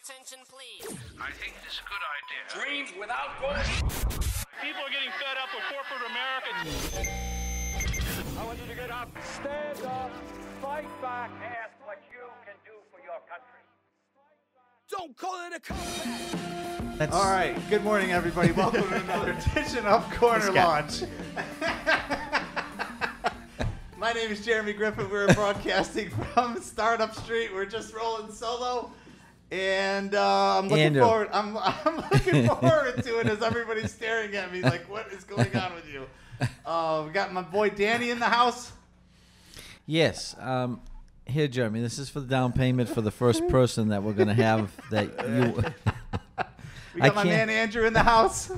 attention, please. I think it is a good idea. Dreams without goals. People are getting fed up with corporate America. I want you to get up, stand up, fight back, ask what you can do for your country. Don't call it a comeback. All right. Good morning, everybody. Welcome to another edition of Corner Launch. My name is Jeremy Griffin. We're broadcasting from Startup Street. We're just rolling solo, and I'm looking forward. I'm looking forward to it as everybody's staring at me like, "What is going on with you?" We got my boy Danny in the house. Yes. Here, Jeremy. This is for the down payment for the first person that we're going to have. That you. We got my man Andrew in the house.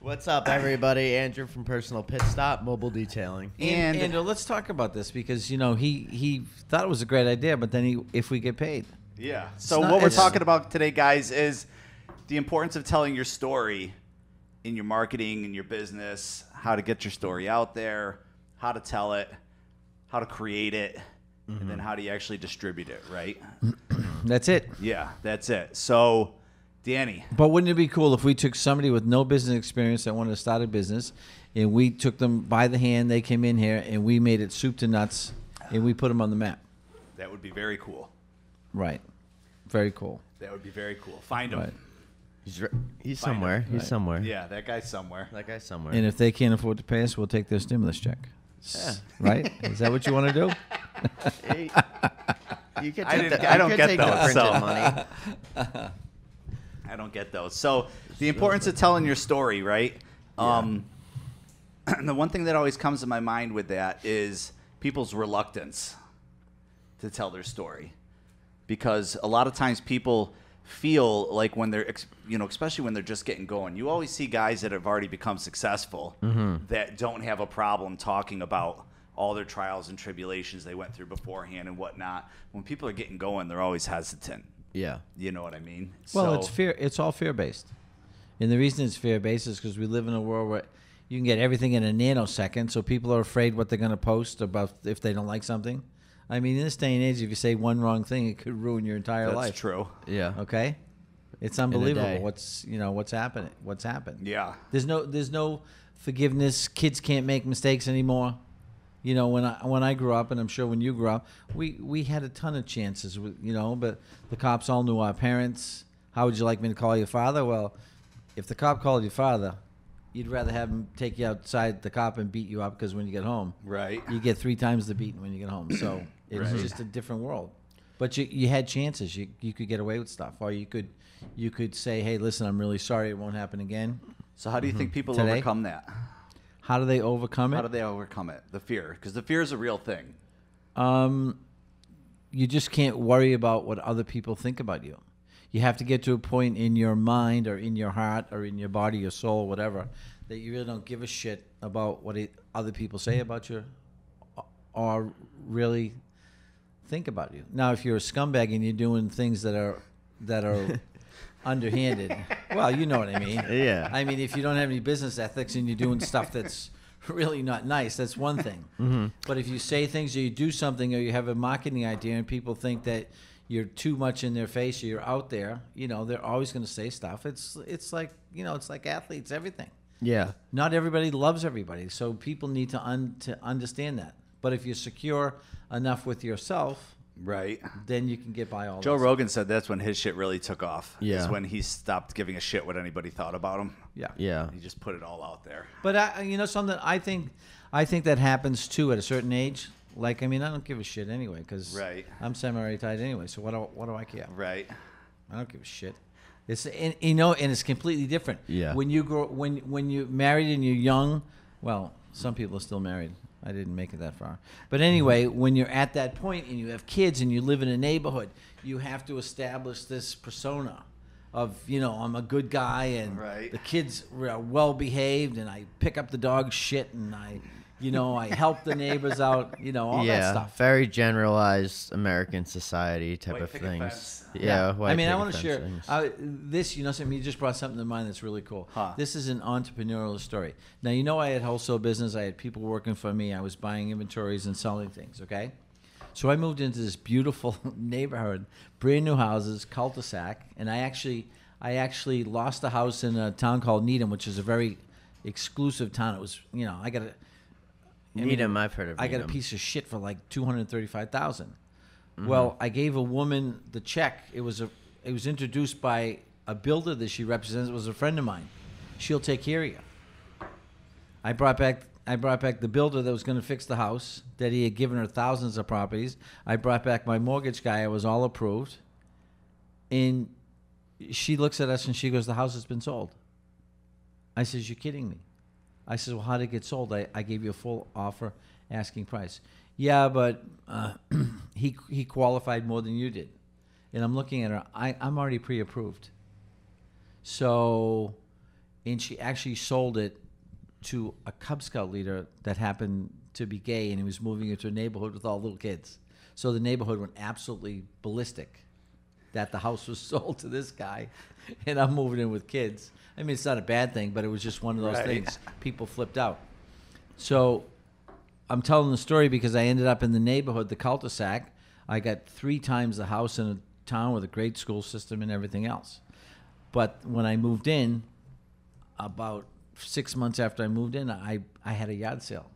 What's up, everybody? Andrew from Personal Pit Stop Mobile Detailing. And Andrew, let's talk about this because he thought it was a great idea, but then if we get paid. Yeah. So what we're talking about today, guys, is the importance of telling your story in your marketing, in your business, how to get your story out there, how to tell it, how to create it, and then how do you actually distribute it, right? That's it. Yeah, that's it. So, Danny. But wouldn't it be cool if we took somebody with no business experience that wanted to start a business, and we took them by the hand, they came in here, and we made it soup to nuts, and we put them on the map? That would be very cool. Right. Very cool. That would be very cool. Find him. Right. He's somewhere. He's somewhere. Yeah, that guy's somewhere. That guy's somewhere. And if they can't afford to pay us, we'll take their stimulus check. Yeah. Right? Is that what you want to do? Hey, you could I take didn't- the, I you don't could get take the those, printed so. money. I don't get those. So the importance of telling your story, right? The one thing that always comes to my mind with that is people's reluctance to tell their story, because a lot of times people feel like when they're, especially when they're just getting going, you always see guys that have already become successful that don't have a problem talking about all their trials and tribulations they went through beforehand and whatnot. When people are getting going, they're always hesitant. Yeah. You know what I mean? Well, So- it's fear. It's all fear-based. And the reason it's fear-based is because we live in a world where you can get everything in a nanosecond, so people are afraid what they're going to post about if they don't like something. I mean, in this day and age, if you say one wrong thing, it could ruin your entire life. That's true. Yeah. Okay? It's unbelievable what's happening. What's happened. Yeah. There's no forgiveness. Kids can't make mistakes anymore. You know, when I grew up, and I'm sure when you grew up, we had a ton of chances, but the cops all knew our parents. How would you like me to call your father? Well, if the cop called your father, you'd rather have him take you outside the cop and beat you up, because when you get home, Right. you get 3 times the beating when you get home. So it's just a different world. But you had chances. You could get away with stuff, or you could say, hey, listen, I'm really sorry, it won't happen again. So how do you think people Today? overcome that? How do they overcome it? How do they overcome it? The fear, because the fear is a real thing. You just can't worry about what other people think about you. You have to get to a point in your mind or in your heart or in your body, your soul, whatever, that you really don't give a shit about what other people say about you or really think about you. Now, if you're a scumbag and you're doing things that are underhanded, well, you know what I mean. Yeah. I mean, if you don't have any business ethics and you're doing stuff that's really not nice, that's one thing. But if you say things or you do something or you have a marketing idea and people think that you're too much in their face or you're out there, they're always going to say stuff. It's like, it's like athletes, everything. Yeah. Not everybody loves everybody, so people need to understand that. But if you're secure enough with yourself, Right. then you can get by all Joe that Rogan said that's when his shit really took off. Yeah. Is when he stopped giving a shit what anybody thought about him. stuff. Yeah. Yeah. He just put it all out there. But something I think that happens too at a certain age. Like, I don't give a shit anyway, because Right. I'm semi-retired anyway. So what do I care? Right. I don't give a shit. It's and it's completely different. Yeah. When you grow, when you're married and you're young, well, some people are still married. I didn't make it that far. But anyway, when you're at that point and you have kids and you live in a neighborhood, you have to establish this persona of, I'm a good guy and Right. the kids are well behaved and I pick up the dog's shit and I help the neighbors out, all that stuff. Very generalized American society type White of picket things. fence. Yeah. I mean, I want to to share this. Something you just brought something to mind that's really cool. Huh. This is an entrepreneurial story. Now, I had wholesale business. I had people working for me. I was buying inventories and selling things. Okay, So I moved into this beautiful neighborhood, brand new houses, cul-de-sac, and I actually lost a house in a town called Needham, which is a very exclusive town. It was, Needham, I've heard of I got a Needham. piece of shit for like $235,000. Well, I gave a woman the check. It was introduced by a builder that she represents. It was a friend of mine. She'll take care of you. I brought back the builder that was going to fix the house, that he had given her thousands of properties. I brought back my mortgage guy. I was all approved. And she looks at us and she goes, the house has been sold. I says, you're kidding me. I says, well, how did it get sold? I gave you a full offer, asking price. Yeah, but he qualified more than you did. And I'm looking at her. I'm already pre-approved. So, and she actually sold it to a Cub Scout leader that happened to be gay, and he was moving into a neighborhood with all little kids. So the neighborhood went absolutely ballistic that the house was sold to this guy, and I'm moving in with kids. I mean, it's not a bad thing, but it was just one of those things. People flipped out. So I'm telling the story because I ended up in the neighborhood, the cul-de-sac. I got 3 times the house in a town with a great school system and everything else. But when I moved in, about 6 months after I moved in, I had a yard sale.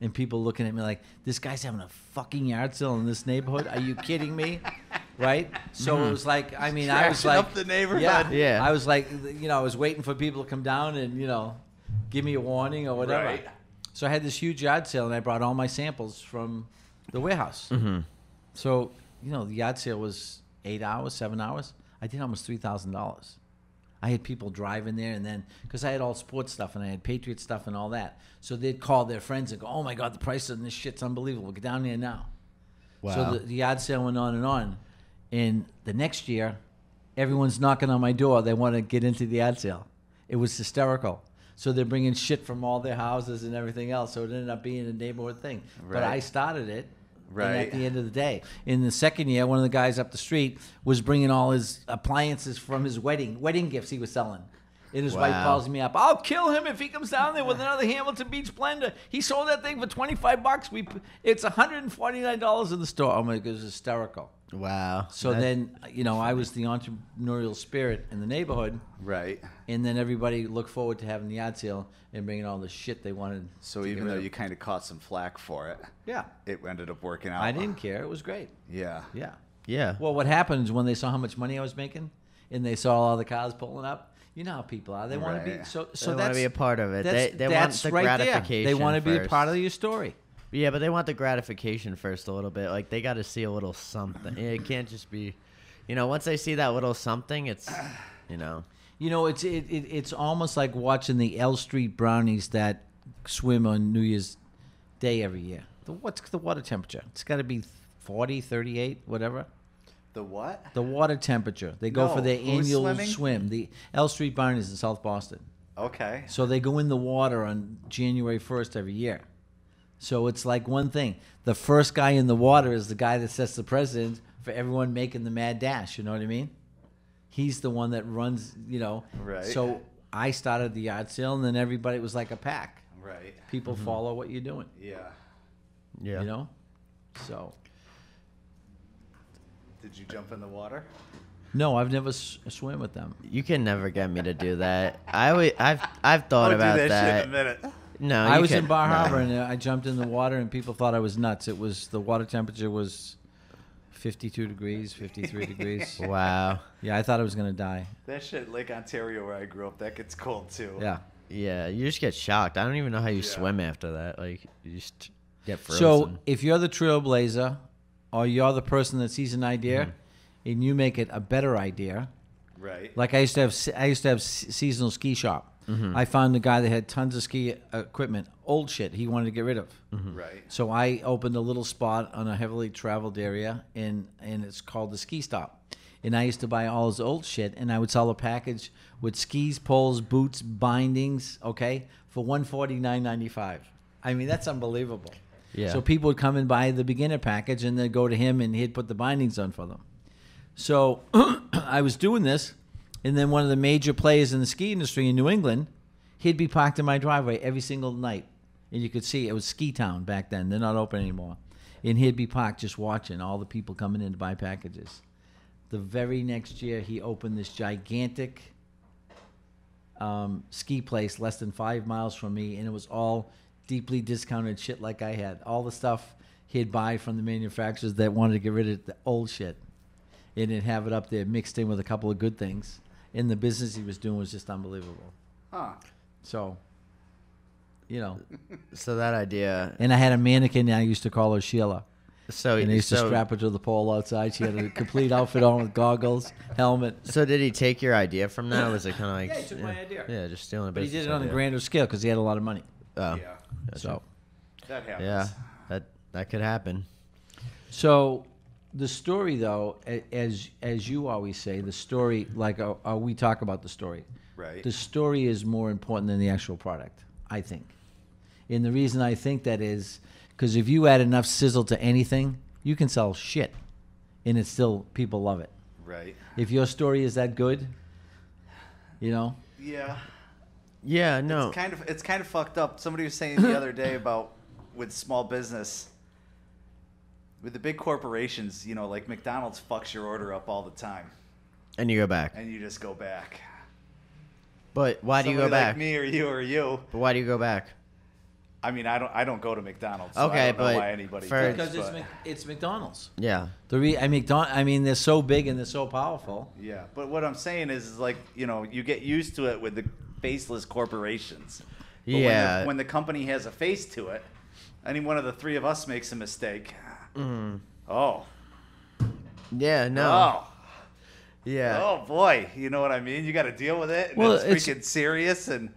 And people looking at me like, this guy's having a fucking yard sale in this neighborhood? Are you kidding me? Right? So it was like, I mean, I was like, up the neighborhood. Yeah. I was like, I was waiting for people to come down and, give me a warning or whatever. Right. So I had this huge yard sale, and I brought all my samples from the warehouse. So, the yard sale was 8 hours, 7 hours. I did almost $3,000. I had people driving there, and then, because I had all sports stuff, and I had Patriot stuff and all that. So they'd call their friends and go, oh, my God, the price of this shit's unbelievable. Get down there now. Wow. So the yard sale went on. And the next year, everyone's knocking on my door. They want to get into the yard sale. It was hysterical. So they're bringing shit from all their houses and everything else. So it ended up being a neighborhood thing. But I started it. Right. And at the end of the day, in the second year, one of the guys up the street was bringing all his appliances from his wedding gifts he was selling. And his wife calls me up. I'll kill him if he comes down there with another Hamilton Beach blender. He sold that thing for $25. It's $149 in the store. Oh my God, it was hysterical. Wow. So then, I was the entrepreneurial spirit in the neighborhood. Right. And then everybody looked forward to having the yard sale and bringing all the shit they wanted. So even though you kind of caught some flack for it, Yeah. it ended up working out. I didn't care. It was great. Yeah. Yeah. Yeah. Well, what happened is when they saw how much money I was making and they saw all the cars pulling up, you know how people are. They want to be Right. so They want that's to be a part of it. that's, They want that's the right there. gratification. They want to be a first. part of your story. Yeah, but they want the gratification first a little bit. Like, they got to see a little something. It can't just be, once they see that little something, it's, It's almost like watching the L Street Brownies that swim on New Year's Day every year. What's the water temperature? It's got to be 40, 38, whatever. The what? The water temperature. They go No, for their who's annual swimming? swim. The L Street Brownies in South Boston. Okay. So they go in the water on January 1st every year. So it's like one thing. The first guy in the water is the guy that sets the precedent for everyone making the mad dash. You know what I mean? He's the one that runs, Right. So I started the yard sale, and then everybody was like a pack. Right. People follow what you're doing, Yeah. yeah. So, Did you jump in the water? no, I've never swam with them. You can never get me to do that. I've thought I'll about do that shit that. in a minute. No, I you was in can- Bar no. Harbor, and I jumped in the water, and people thought I was nuts. The water temperature was 52 degrees, 53 degrees. Wow. Yeah, I thought I was going to die. That shit, Lake Ontario, where I grew up, that gets cold too. Yeah. Yeah, you just get shocked. I don't even know how you Yeah. swim after that. Like, you just get frozen. So if you're the trailblazer, or you're the person that sees an idea, and you make it a better idea, Right. like I used to have seasonal ski shop. I found a guy that had tons of ski equipment, old shit he wanted to get rid of. Right. So I opened a little spot on a heavily traveled area, and it's called the Ski Stop. And I used to buy all his old shit, and I would sell a package with skis, poles, boots, bindings, okay, for $149.95. I mean, that's unbelievable. Yeah. So people would come and buy the beginner package, and they'd go to him, and he'd put the bindings on for them. So I was doing this, and then one of the major players in the ski industry in New England, he'd be parked in my driveway every single night. And you could see it was Ski Town back then. They're not open anymore. And he'd be parked just watching all the people coming in to buy packages. The very next year, he opened this gigantic ski place less than 5 miles from me, and it was all deeply discounted shit like I had. All the stuff he'd buy from the manufacturers that wanted to get rid of the old shit. And he'd have it up there mixed in with a couple of good things. And the business he was doing was just unbelievable. Huh. So, you know. So that idea. And I had a mannequin, and I used to call her Sheila. So And I used to strap her to the pole outside. She had a complete outfit on with goggles, helmet. So did he take your idea from that, or was it kind of like? Yeah, he took my idea. Yeah, just stealing a But he business did it on a idea. grander scale because he had a lot of money. Oh, Yeah. So, That happens. yeah, that could happen. so the story, though, as you always say, the story, like we talk about the story. Right. The story is more important than the actual product, I think. And the reason I think that is because if you add enough sizzle to anything, you can sell shit, and it's still people love it. Right. If your story is that good, you know. Yeah. Yeah, no. It's kind of fucked up. Somebody was saying the other day about with small business, with the big corporations, you know, like McDonald's fucks your order up all the time, And you go back. and you just go back. But why do you go Somebody back? Like me or you. But why do you go back? I mean, I don't go to McDonald's. So Okay, I don't know but why anybody for- does. Because but- it's McDonald's. Yeah. I mean, they're so big and they're so powerful. Yeah, but what I'm saying is like, you know, you get used to it with the faceless corporations. But Yeah. when the company has a face to it, any one of the three of us makes a mistake. Oh. Yeah, no. Oh. Yeah. Oh boy, you know what I mean? You got to deal with it. And Well, it's it's- freaking serious and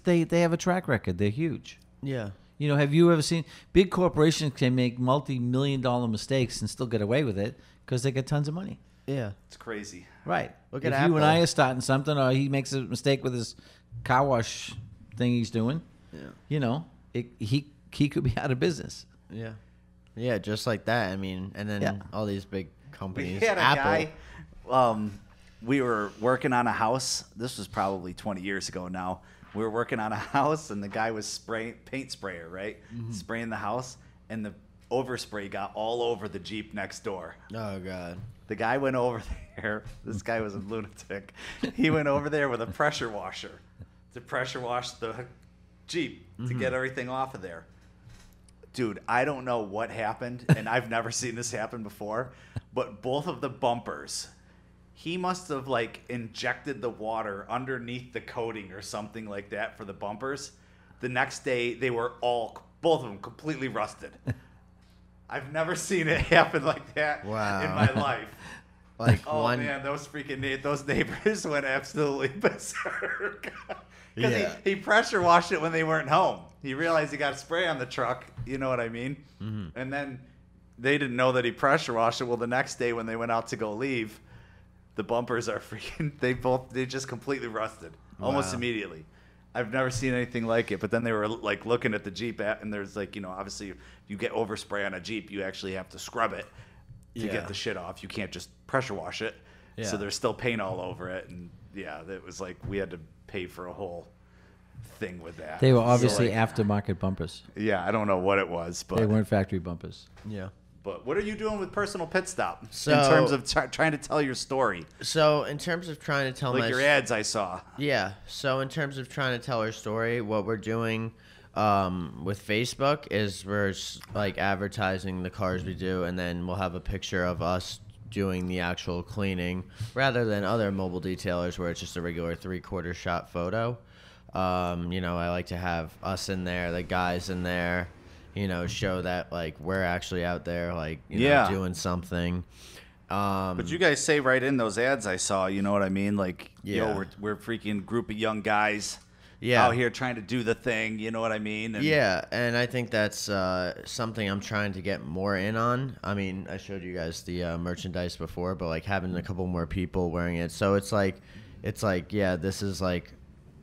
They have a track record. They're huge. Yeah. You know, have you ever seen big corporations can make multi-million-dollar mistakes and still get away with it because they get tons of money? Yeah. it's crazy. Right. Look if at you and Apple. I are starting something, or he makes a mistake with his car wash thing he's doing, you know, he could be out of business. Yeah. Yeah, just like that. I mean, and then Yeah. all these big We companies. had a Apple. guy. We were working on a house. This was probably 20 years ago now. We were working on a house, and the guy was spraying paint sprayer, right? Spraying the house, and the overspray got all over the Jeep next door. Oh, God. The guy went over there. This guy was a lunatic. He went over there with a pressure washer to pressure wash the Jeep to get everything off of there. Dude, I don't know what happened, and I've never seen this happen before, but both of the bumpers, he must have like injected the water underneath the coating or something like that for the bumpers. The next day, they were both of them completely rusted. I've never seen it happen like that Wow. in my life. Like Oh one. man, those neighbors went absolutely berserk. Because Yeah. he pressure washed it when they weren't home. He realized he got spray on the truck. You know what I mean? Mm-hmm. And then they didn't know that he pressure washed it. Well, the next day when they went out to go leave, the bumpers are freaking. They just completely rusted almost Wow. immediately. I've never seen anything like it. But then they were like looking at the Jeep and there's like, you know, obviously if you get overspray on a Jeep, you actually have to scrub it to Yeah. get the shit off. You can't just pressure wash it. Yeah. So there's still paint all over it. And yeah, it was like we had to pay for a whole thing with that. They were So, obviously like, aftermarket bumpers. yeah, I don't know what it was, but They weren't factory bumpers. Yeah. but what are you doing with Personal Pit Stop So- in terms of trying to tell your story? So, in terms of trying to tell Like my your ads I saw. Yeah. So in terms of trying to tell our story, what we're doing with Facebook is we're like advertising the cars we do, and then we'll have a picture of us doing the actual cleaning, rather than other mobile detailers where it's just a regular 3/4 shot photo. You know, I like to have us in there, the guys in there, you know, show that like we're actually out there, like you Yeah. know, doing something. But you guys say right in those ads I saw, you know what I mean? Like, Yeah. yo, we're a freaking group of young guys Yeah. out here trying to do the thing, you know what I mean? And Yeah, and I think that's something I'm trying to get more in on. I mean, I showed you guys the merchandise before, but like having a couple more people wearing it, so it's like, yeah, this is like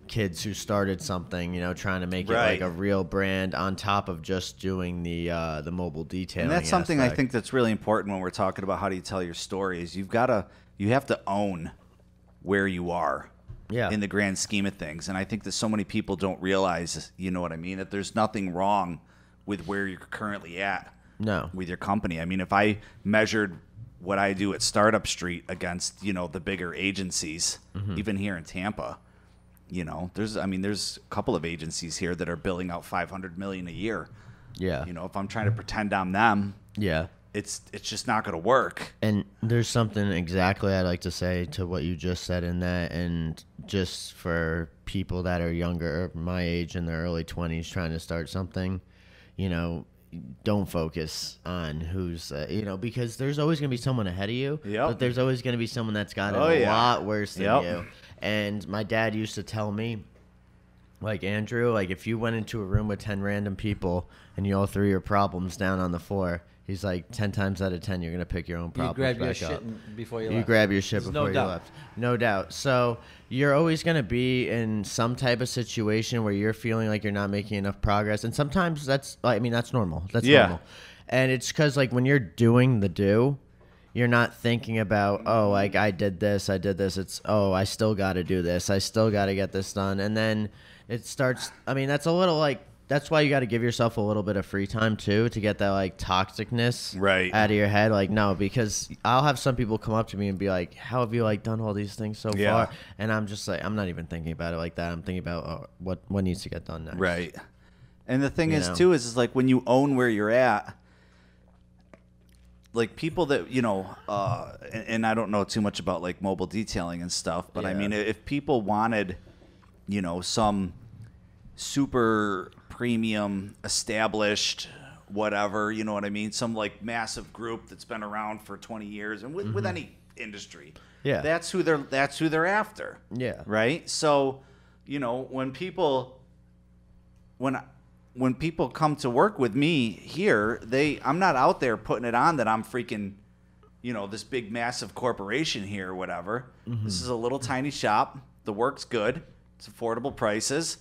kids who started something, you know, trying to make it Right. like a real brand on top of just doing the mobile detailing. And that's something I aspect. think that's really important when we're talking about how do you tell your story is you have to own where you are. Yeah. In the grand scheme of things. And I think that so many people don't realize, you know what I mean, that there's nothing wrong with where you're currently at. No. with your company. I mean, if I measured what I do at Startup Street against, the bigger agencies, even here in Tampa, there's a couple of agencies here that are billing out $500 million a year. Yeah. If I'm trying to pretend I'm them, Yeah. it's just not going to work. And there's something exactly I'd like to say to what you just said in that, and just for people that are younger, my age, in their early 20s, trying to start something, don't focus on who's, because there's always going to be someone ahead of you, but there's always going to be someone that's got it a lot worse than you. And my dad used to tell me, like, Andrew, like, if you went into a room with 10 random people and you all threw your problems down on the floor, he's like, 10 times out of 10, you're going to pick your own problems You grab your back shit up. before you You left. grab your shit There's before no you doubt. left. No doubt. So you're always going to be in some type of situation where you're feeling like you're not making enough progress. And sometimes that's normal. That's normal. And it's because, like, when you're doing the you're not thinking about, oh, like, I did this. It's, oh, I still got to do this. I still got to get this done. And then it starts, that's a little, like, that's why you got to give yourself a little bit of free time, too, to get that, like, toxicness out of your head. Like, no, because I'll have some people come up to me and be like, how have you, like, done all these things so far? And I'm just like, I'm not even thinking about it like that. I'm thinking about what needs to get done next. Right. And the thing is, too, is like when you own where you're at, like people that, and I don't know too much about like mobile detailing and stuff, but I mean, if people wanted, some super premium established whatever, you know what I mean? Some like massive group that's been around for 20 years and with any industry. Yeah. That's who they're after. Yeah. Right? So, when people come to work with me here, I'm not out there putting it on that I'm freaking, this big massive corporation here or whatever. This is a little tiny shop. The work's good. It's affordable prices.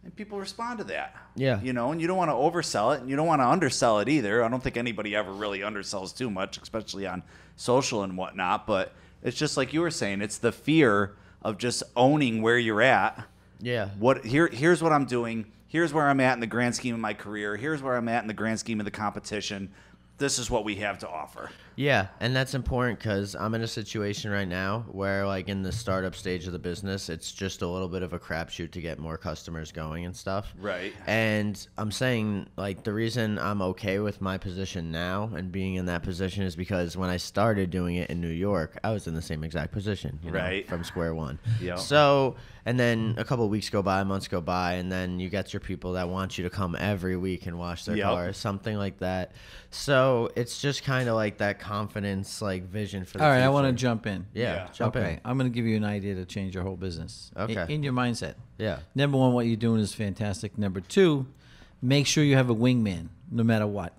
And people respond to that. Yeah. And you don't want to oversell it and you don't want to undersell it either. I don't think anybody ever really undersells too much, especially on social and whatnot. But it's just like you were saying, it's the fear of just owning where you're at. Yeah. Here's what I'm doing. Here's where I'm at in the grand scheme of my career. Here's where I'm at in the grand scheme of the competition. This is what we have to offer. Yeah, and that's important because I'm in a situation right now where, like, in the startup stage of the business, it's just a little bit of a crapshoot to get more customers going and stuff. Right. And I'm saying, like, the reason I'm okay with my position now and being in that position is because when I started doing it in New York, I was in the same exact position, right, from square one. Yeah. So, and then a couple of weeks go by, months go by, and then you get your people that want you to come every week and wash their cars, something like that. So it's just kind of like that confidence, like, vision for the All right, future. I want to jump in. Yeah, jump in. Okay, I'm going to give you an idea to change your whole business. Okay. In your mindset. Yeah. Number one, what you're doing is fantastic. Number two, make sure you have a wingman, no matter what.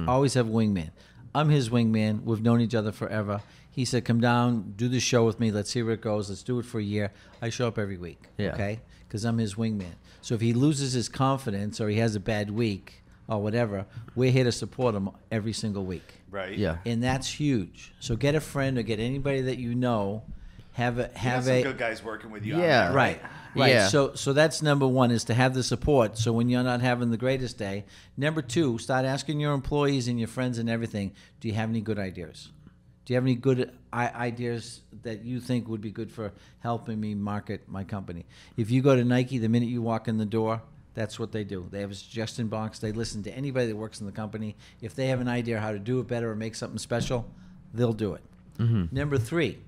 Always have a wingman. I'm his wingman. We've known each other forever. He said, come down, do the show with me. Let's see where it goes. Let's do it for a year. I show up every week, okay? Because I'm his wingman. So if he loses his confidence or he has a bad week or whatever, we're here to support him every single week. Right. Yeah. And that's huge. So get a friend or get anybody that you know. Have some good guys working with you. Yeah. On that, right. Right. Yeah. So that's number one, is to have the support. So when you're not having the greatest day. Number two, start asking your employees and your friends and everything, do you have any good ideas? Do you have any good ideas that you think would be good for helping me market my company? If you go to Nike, the minute you walk in the door, that's what they do. They have a suggestion box. They listen to anybody that works in the company. If they have an idea how to do it better or make something special, they'll do it. Number three,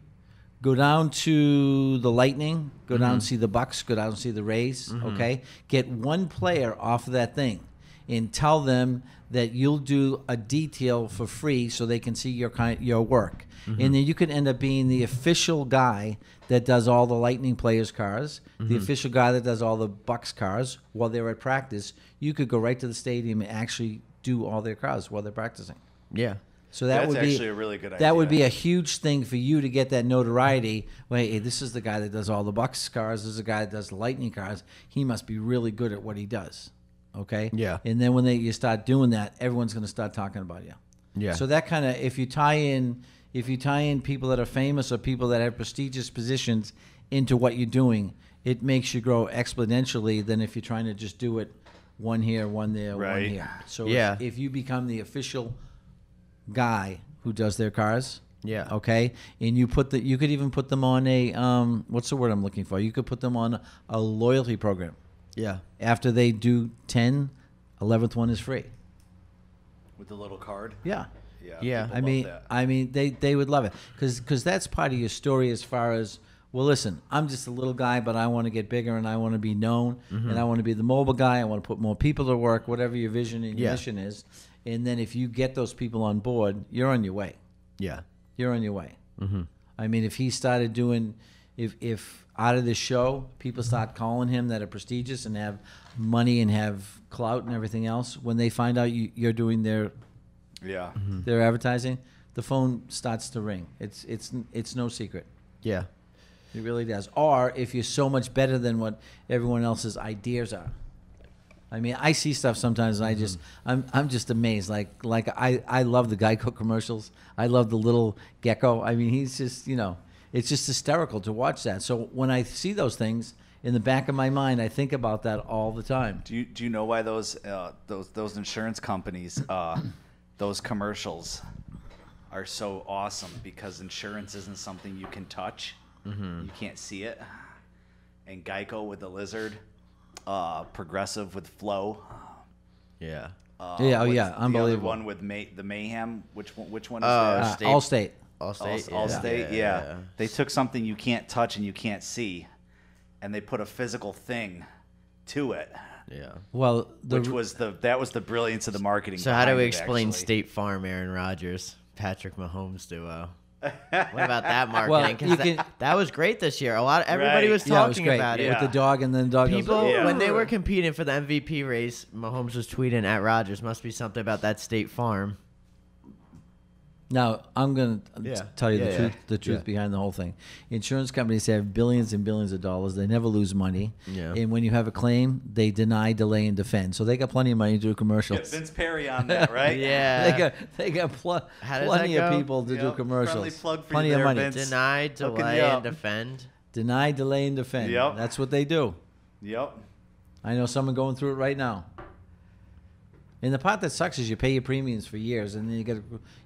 go down to the Lightning, go down and see the Bucks, go down and see the Rays, okay? Get one player off of that thing and tell them that you'll do a detail for free so they can see your work. And then you could end up being the official guy that does all the Lightning players' cars, the official guy that does all the Bucks cars while they're at practice. You could go right to the stadium and actually do all their cars while they're practicing. Yeah. So that's would actually be a really good idea. That would be a huge thing for you to get that notoriety. Wait, hey, this is the guy that does all the Bucks cars. This is the guy that does the Lightning cars. He must be really good at what he does. Okay. Yeah. And then when you start doing that, everyone's going to start talking about you. Yeah. So that kind of, if you tie in people that are famous or people that have prestigious positions into what you're doing, it makes you grow exponentially than if you're trying to just do it one here, one there, one Right. here. So Yeah. if you become the official guy who does their cars, Yeah. okay, and you could even put them on a what's the word I'm looking for? You could put them on a loyalty program. Yeah. After they do 10, 11th one is free. With the little card. Yeah. Yeah. people I love mean, that. they would love it because that's part of your story as far as, well, listen, I'm just a little guy, but I want to get bigger and I want to be known and I want to be the mobile guy. I want to put more people to work, whatever your vision and your mission is. And then if you get those people on board, you're on your way. Yeah. You're on your way. Mm-hmm. I mean, if he started doing, if out of this show, people start calling him that are prestigious and have money and have clout and everything else, when they find out you're doing their Yeah. their advertising, the phone starts to ring. It's no secret. Yeah. It really does. Or if you're so much better than what everyone else's ideas are. I mean, I see stuff sometimes and I'm just amazed. Like I love the Geico commercials. I love the little gecko. I mean, he's just, it's just hysterical to watch that. So when I see those things in the back of my mind, I think about that all the time. Do you know why those insurance companies those commercials are so awesome? Because insurance isn't something you can touch. You can't see it. And Geico with the lizard, Progressive with Flow. Yeah. What's the unbelievable. other one with the Mayhem. Which one is Uh, that? Allstate. Allstate. Yeah. They took something you can't touch and you can't see, and they put a physical thing to it. Yeah. Well, That was the brilliance of the marketing. So how do behind we it, explain actually. State Farm, Aaron Rodgers, Patrick Mahomes duo? What about that marketing? Well, 'Cause you that, can- that was great this year. Everybody Right. was Yeah, it was talking great. about it. Yeah. With the dog, and then the dog People, goes, when they were competing for the MVP race, Mahomes was tweeting at Rodgers. Must be something about that State Farm. Now, I'm going to Yeah. tell you Yeah, the truth behind the whole thing. Insurance companies have billions and billions of dollars. They never lose money. Yeah. And when you have a claim, they deny, delay, and defend. So they got plenty of money to do Yeah, commercials. Vince Perry on that, right? Yeah. They got How does plenty that of go? people to do Yep. commercials. Friendly plug for Plenty you of there, money. Vince. Deny, Hooking delay, you and up. defend. Deny, delay, and defend. Yep. That's what they do. Yep. I know someone going through it right now. And the part that sucks is you pay your premiums for years, and then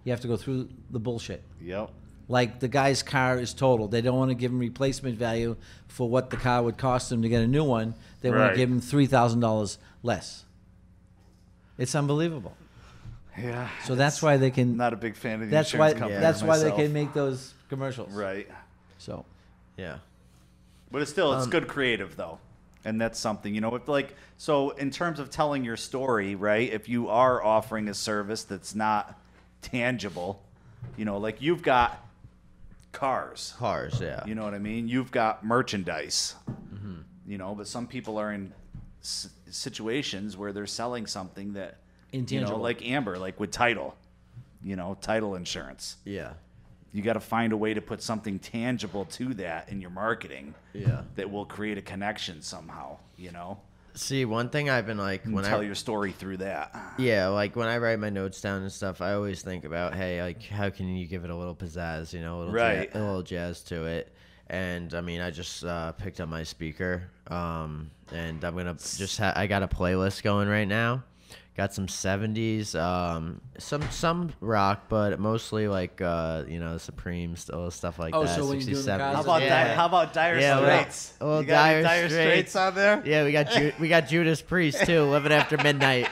you have to go through the bullshit. Yep. Like the guy's car is totaled. They don't want to give him replacement value for what the car would cost him to get a new one. They want Right. to give him $3,000 less. It's unbelievable. Yeah. So that's why they can. I'm not a big fan of the That's why. insurance companies That's why they myself. can make those commercials. Right. So Yeah. But it's good creative though. And that's something, so in terms of telling your story, right? If you are offering a service that's not tangible, like you've got cars, Yeah. you know what I mean? You've got merchandise, but some people are in situations where they're selling something that, Intangible. like Amber, like with title, title insurance. Yeah. You got to find a way to put something tangible to that in your marketing. Yeah. That will create a connection somehow. See, one thing I've been like And when tell I your story through that. like when I write my notes down and stuff, I always think about, hey, like how can you give it a little pizzazz, a little Right. a little jazz to it. And I mean, I just picked up my speaker, and I'm gonna I got a playlist going right now. Got some 70s, some rock, but mostly like the Supremes, stuff like Oh, that. so when you're doing the 60s, cars, 70s. How about Yeah. How about Dire Yeah, Straits? well, You got any Dire Straits on there? Yeah, we got Judas Priest too, Living After Midnight.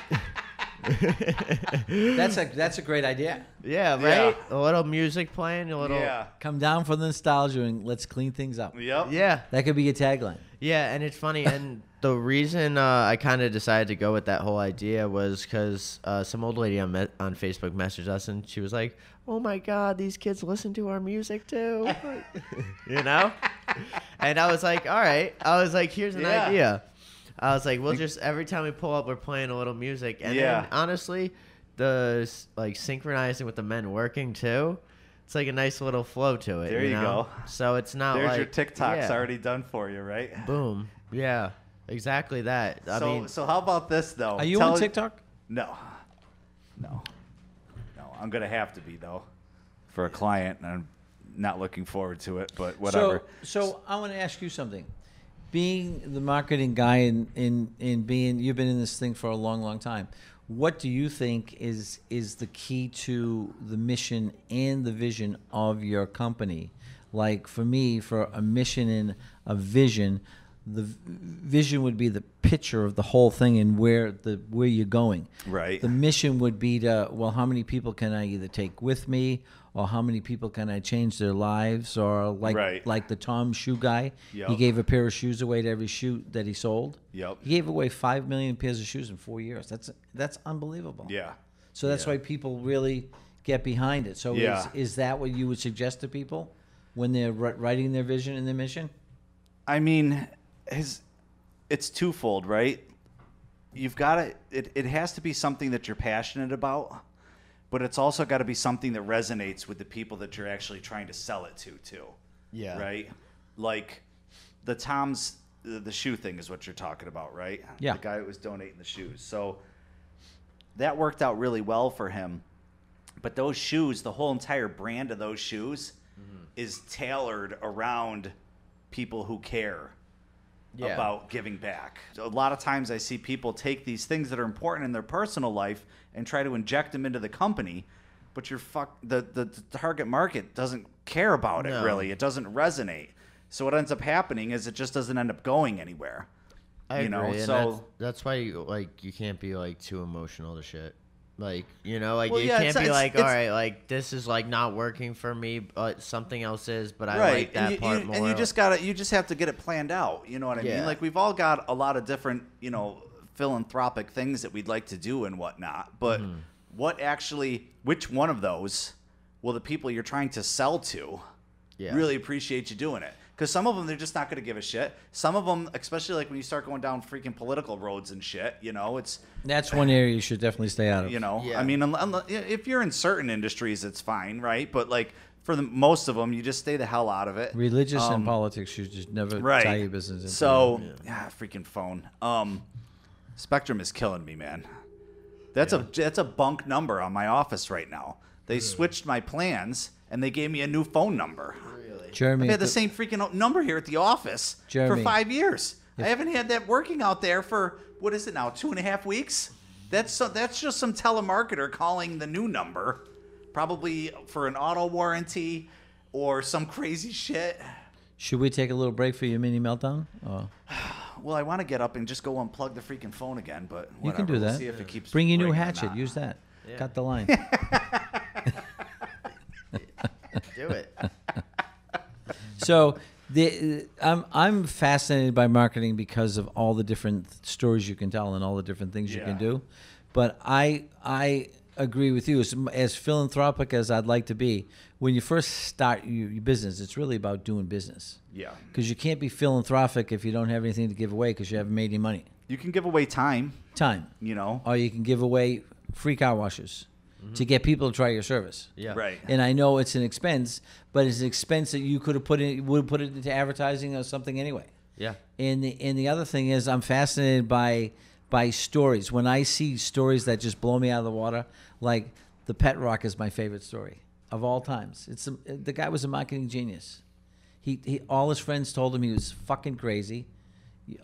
that's a great idea. Yeah, right. A little music playing, a little. Yeah. Come down from the nostalgia and let's clean things up. Yep. Yeah, That could be your tagline. yeah, and it's funny. And the reason I kind of decided to go with that whole idea was because some old lady on Facebook messaged us, and she was like, "Oh my God, these kids listen to our music too," And I was like, "All right." I was like, "Here's an Yeah. idea." I was like, "We'll just every time we pull up, we're playing a little music." And Yeah. then honestly, the synchronizing with the men working too. It's like a nice little flow to it. There you know? go. So it's not There's like your TikToks yeah. already done for you, right? Boom. Yeah. Exactly that. I mean, So how about this though? Are you on TikTok? No. I'm gonna have to be though, for a client, and I'm not looking forward to it. But whatever. So I want to ask you something. being the marketing guy and being, you've been in this thing for a long time. What do you think is the key to the mission and the vision of your company? Like for me, for a mission and a vision, the vision would be the picture of the whole thing and where you're going. Right. The mission would be to, well, how many people can I either take with me, or how many people can I change their lives, or like the Tom shoe guy. Yep. He gave a pair of shoes away to every shoe that he sold. Yep. He gave away 5 million pairs of shoes in 4 years. That's unbelievable. Yeah. So that's why people really get behind it. So Yeah. is that what you would suggest to people when they're writing their vision and their mission? I mean, it's twofold, right? You've got to, it has to be something that you're passionate about, but it's also got to be something that resonates with the people that you're actually trying to sell it to, too. Yeah. Right? Like the shoe thing is what you're talking about, right? Yeah. The guy who was donating the shoes. So that worked out really well for him. But those shoes, the whole entire brand of those shoes is tailored around people who care about giving back. A lot of times I see people take these things that are important in their personal life and try to inject them into the company, but the target market doesn't care about it, really. It doesn't resonate. So what ends up happening is it just doesn't end up going anywhere. I agree, and so that's why you can't be like too emotional to shit. Like, you know, like Well, you yeah, can't be like, it's- all right, like this is like not working for me, but something else is, but I right. like that part more. And you just have to get it planned out. You know what I mean? Like we've all got a lot of different, philanthropic things that we'd like to do and whatnot. But which one of those will the people you're trying to sell to really appreciate you doing it? Because some of them, they're just not going to give a shit. Some of them, especially like when you start going down freaking political roads and shit, That's one area you should definitely stay out of. Yeah. I mean, if you're in certain industries, it's fine, right? But like for most of them, you just stay the hell out of it. Religious and politics, you just never tie your business into. So, freaking phone. Spectrum is killing me, man. That's a bunk number on my office right now. They switched my plans and they gave me a new phone number. Jeremy, I've had the same freaking number here at the office for 5 years. I haven't had that working out there for, what is it now, 2.5 weeks? That's just some telemarketer calling the new number, probably for an auto warranty or some crazy shit. Should we take a little break for your mini meltdown? Well, I want to get up and just go unplug the freaking phone again, but whatever. You can do that. We'll see if it keeps Bring your new ringing or hatchet. not. Use that. Yeah. Cut the line. Do it. So I'm fascinated by marketing because of all the different stories you can tell and all the different things you can do. But I agree with you. As philanthropic as I'd like to be, when you first start your business, it's really about doing business. Yeah. Because you can't be philanthropic if you don't have anything to give away because you haven't made any money. You can give away time. Or you can give away free car washes to get people to try your service. Yeah. Right. And I know it's an expense, but it's an expense that you would have put it into advertising or something anyway. Yeah. And the other thing is I'm fascinated by stories. When I see stories that just blow me out of the water, like the Pet Rock is my favorite story of all times. The guy was a marketing genius. He all his friends told him he was fucking crazy.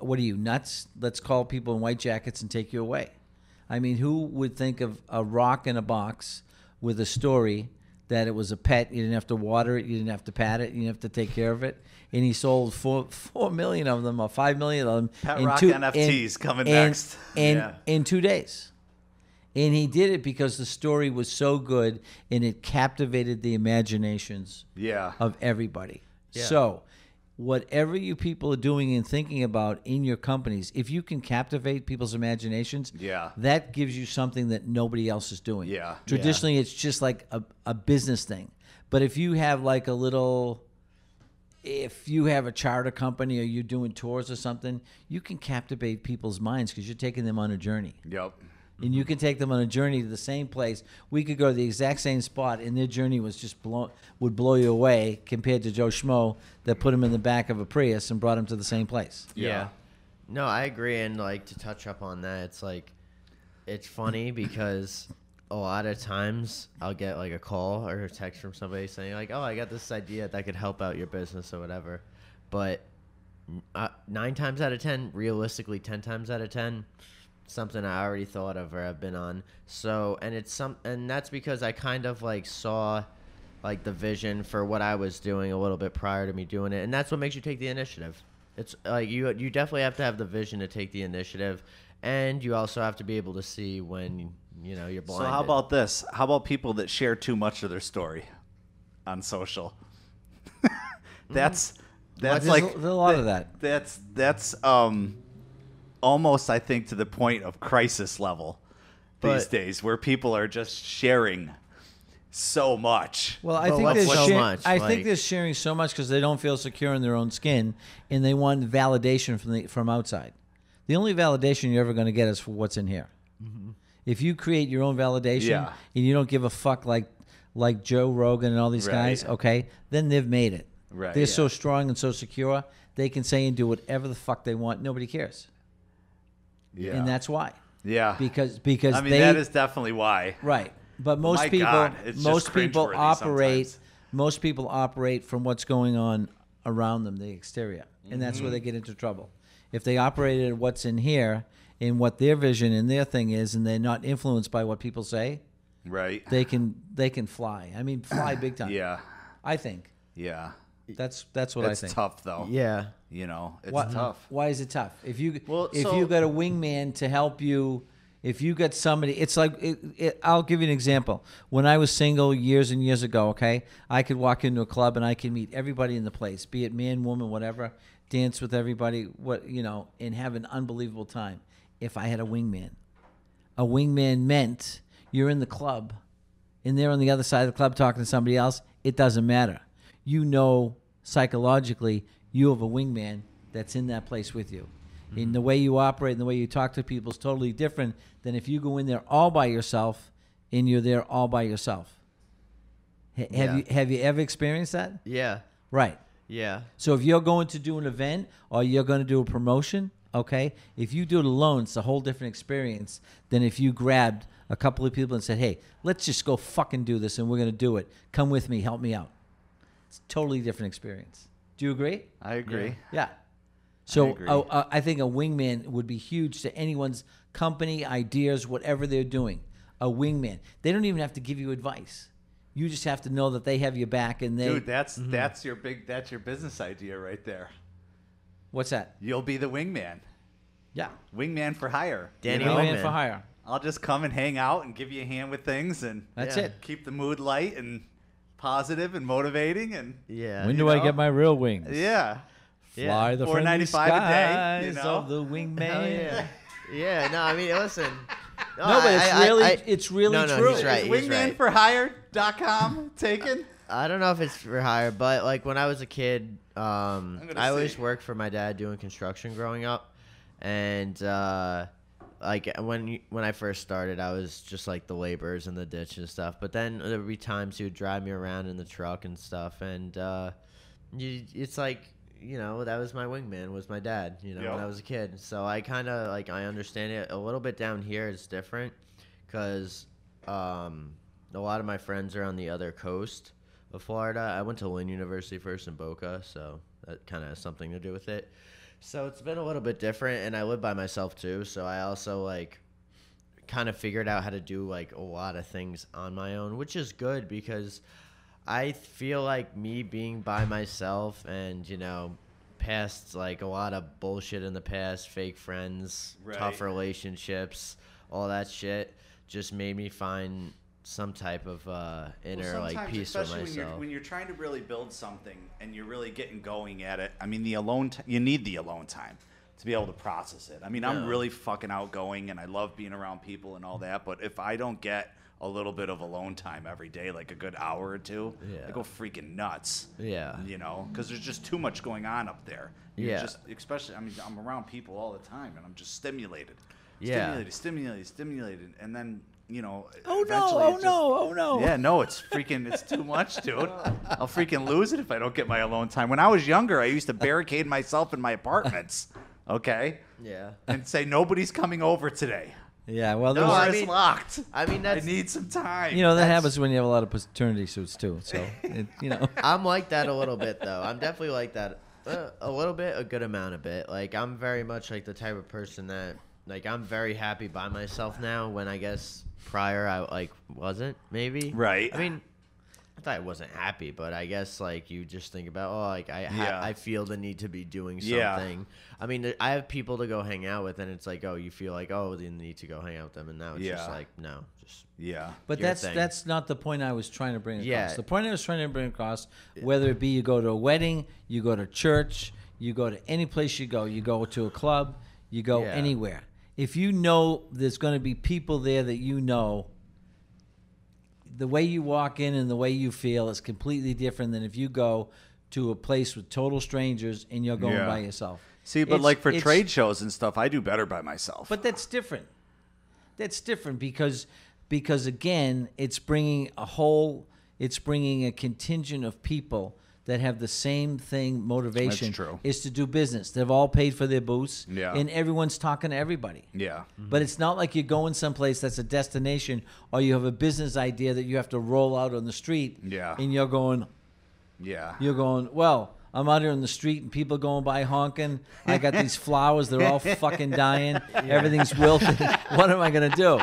What are you, nuts? Let's call people in white jackets and take you away. I mean, who would think of a rock in a box with a story that it was a pet? You didn't have to water it. You didn't have to pat it. You didn't have to take care of it. And he sold 4 million of them or 5 million of them. Pet Rock NFTs coming next. In 2 days. And he did it because the story was so good and it captivated the imaginations of everybody. Yeah. So whatever you people are doing and thinking about in your companies, if you can captivate people's imaginations, that gives you something that nobody else is doing. Yeah. Traditionally, it's just like a business thing. But if you have like if you have a charter company or you're doing tours or something, you can captivate people's minds because you're taking them on a journey. Yep. And you can take them on a journey to the same place. We could go to the exact same spot, and their journey was just would blow you away compared to Joe Schmo that put him in the back of a Prius and brought him to the same place. Yeah. No, I agree. And like to touch up on that, it's like it's funny because a lot of times I'll get like a call or a text from somebody saying like, "Oh, I got this idea that could help out your business or whatever," but 9 times out of 10, realistically 10 times out of 10, something I already thought of or have been on. So, and that's because I kind of like saw like the vision for what I was doing a little bit prior to me doing it, and that's what makes you take the initiative. It's like you definitely have to have the vision to take the initiative, and you also have to be able to see when you're blinded. So how about this? How about people that share too much of their story on social? That's like there's a lot of that. That's almost, I think, to the point of crisis level these days, where people are just sharing so much. Well, I But think what's they're so much? I Like- think they're sharing so much because they don't feel secure in their own skin, and they want validation from outside. The only validation you're ever going to get is for what's in here. If you create your own validation Yeah. and you don't give a fuck like Joe Rogan and all these Right. guys, okay, then they've made it. Right, They're yeah. so strong and so secure, they can say and do whatever the fuck they want. Nobody cares. Yeah. And that's why. Yeah. Because I mean, they, that is definitely why. right. But most My people God, it's just cringeworthy sometimes. most people operate from what's going on around them, the exterior. And that's where they get into trouble. If they operated what's in here and what their vision and their thing is, and they're not influenced by what people say, Right. they can fly. I mean, fly big time. Yeah. I think. Yeah. That's what I It's think. tough, though. Yeah. It's Why, tough. Why is it tough? If you Well, if so- you got a wingman to help you, if you got somebody, it's like I'll give you an example. When I was single years and years ago, okay, I could walk into a club and I could meet everybody in the place, be it man, woman, whatever, dance with everybody, and have an unbelievable time. If I had a wingman meant you're in the club, and they're on the other side of the club talking to somebody else. It doesn't matter. Psychologically, you have a wingman that's in that place with you. And the way you operate and the way you talk to people is totally different than if you go in there all by yourself and you're there all by yourself. Have you ever experienced that? Yeah. Right. Yeah. So if you're going to do an event or you're going to do a promotion, okay, if you do it alone, it's a whole different experience than if you grabbed a couple of people and said, hey, let's just go fucking do this and we're going to do it. Come with me. Help me out. It's a totally different experience. Do you agree? I agree. Yeah. So agree. I think a wingman would be huge to anyone's company, ideas, whatever they're doing. A wingman. They don't even have to give you advice. You just have to know that they have your back and they. Dude, that's your business idea right there. What's that? You'll be the wingman. Yeah. Wingman for hire. Danny you know? Wingman Oldman. for hire. I'll just come and hang out and give you a hand with things and That's Yeah. it. keep the mood light and positive and motivating and Yeah. When you do I know? get my real wings? yeah. Fly the $4.95 friendly a day, skies you know? of the wingman. Hell yeah. Yeah. No, I mean, listen. No, but it's really no, true. He's right. Is He's right. wingmanforhire.com taken? I don't know if it's for hire, but like when I was a kid, gonna I always see. worked for my dad doing construction growing up, and like when I first started, I was just like the laborers in the ditch and stuff. But then there would be times he would drive me around in the truck and stuff, and it's like that was my wingman, was my dad. When Yep. I was a kid, so I kind of like I understand it a little bit down here. It's different because a lot of my friends are on the other coast of Florida. I went to Lynn University first in Boca, so that kind of has something to do with it. So it's been a little bit different, and I live by myself too. So I also like kind of figured out how to do like a lot of things on my own, which is good because I feel like me being by myself and past like a lot of bullshit in the past, fake friends, Right. tough relationships, all that shit just made me find some type of inner like sometimes, peace with especially myself. when you're trying to really build something and you're really getting going at it. I mean, you need the alone time to be able to process it. I mean, I'm Yeah. really fucking outgoing and I love being around people and all that, but if I don't get a little bit of alone time every day, like a good hour or two, Yeah. I go freaking nuts. Yeah. Because there's just too much going on up there. You're Yeah. just, especially, I mean, I'm around people all the time and I'm just stimulated. Yeah. Stimulated. And then, Oh eventually no! it just- Oh no! Yeah, no, it's too much, dude. I'll freaking lose it if I don't get my alone time. When I was younger, I used to barricade myself in my apartments, okay? Yeah. And say, nobody's coming over today. Yeah. Well, No, there's, I Or it's mean- locked. I mean, I that's need some time. that happens when you have a lot of paternity suits too. So I'm like that a little bit though. I'm definitely like that A little bit, a good amount of it. Like, I'm very much like the type of person that, like, I'm very happy by myself now when I guess prior I, like, wasn't, maybe. Right. I mean, I thought I wasn't happy, but I guess, like, you just think about, oh, like, I feel the need to be doing something. Yeah. I mean, I have people to go hang out with, and it's like, oh, you feel like, oh, you need to go hang out with them, and now it's just like, no, just But your that's thing. that's not the point I was trying to bring across. Yeah. The point I was trying to bring across, whether it be you go to a wedding, you go to church, you go to any place you go to a club, you go Yeah. anywhere. If you know there's going to be people there that you know, the way you walk in and the way you feel is completely different than if you go to a place with total strangers and you're going by yourself. See, but It's- like for it's- trade shows and stuff, I do better by myself. But that's different. That's different because again, it's bringing a contingent of people that have the same thing motivation. That's true. Is to do business. They've all paid for their booths. Yeah. And everyone's talking to everybody. yeah. But it's not like you're going someplace that's a destination or you have a business idea that you have to roll out on the street. Yeah. And you're going, Yeah. well, I'm out here on the street and people going by honking. I got these flowers. They're all fucking dying. Everything's wilted. What am I going to do?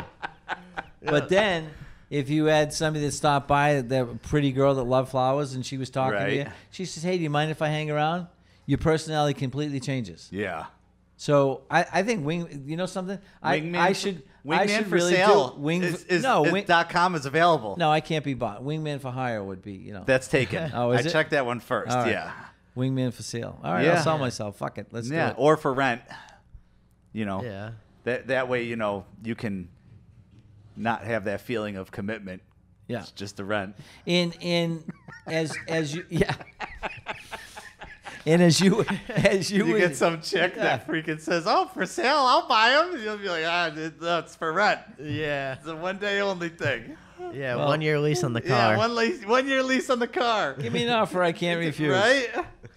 But then if you had somebody that stopped by, that pretty girl that loved flowers, and she was talking to you, Right. she says, hey, do you mind if I hang around? Your personality completely changes. Yeah. So I think you know something? I should Wingman for really sale. do .com is available. No, I can't be bought. Wingman for hire would be, you know. That's taken. Oh, is I it? checked that one first. All right. Yeah. Wingman for sale. All right, Yeah. I'll sell myself. Fuck it. Let's do Yeah. it. Or for rent. You know. Yeah. That way, you know, you can not have that feeling of commitment. Yeah. It's just the rent. And as you and as you You would- get some chick that freaking says, "Oh, for sale, I'll buy them." You'll be like, that's for rent. Yeah. It's a one-day only thing. Yeah, Well, 1 year lease on the car. Yeah, 1 year lease on the car. give me an offer I can't refuse. Right?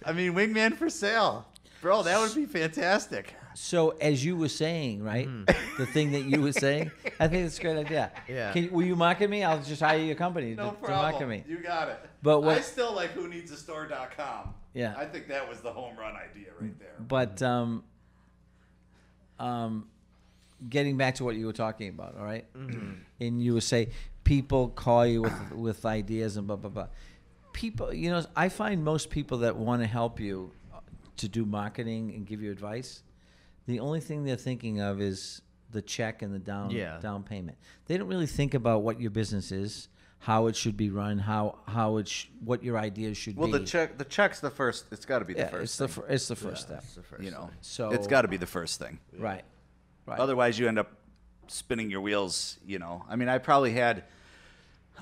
I mean, wingman for sale, bro. That would be fantastic. So as you were saying, right, the thing that you were saying, I think it's a great idea. Yeah. Will you market me? I'll just hire your company No to market problem. me. You got it. But what- I still like whoneedsastore.com. Yeah. I think that was the home run idea right there. But getting back to what you were talking about, all right? And you would say people call you with ideas and blah blah blah. People, you know, I find most people that want to help you to do marketing and give you advice, the only thing they're thinking of is the check and the down payment. They don't really think about what your business is, how it should be run, what your ideas should Well, be. the check's the first. It's got to be the Yeah, first. it's the first step. You know, So it's got to be the first thing. right. Otherwise, you end up spinning your wheels. You know, I mean, I probably had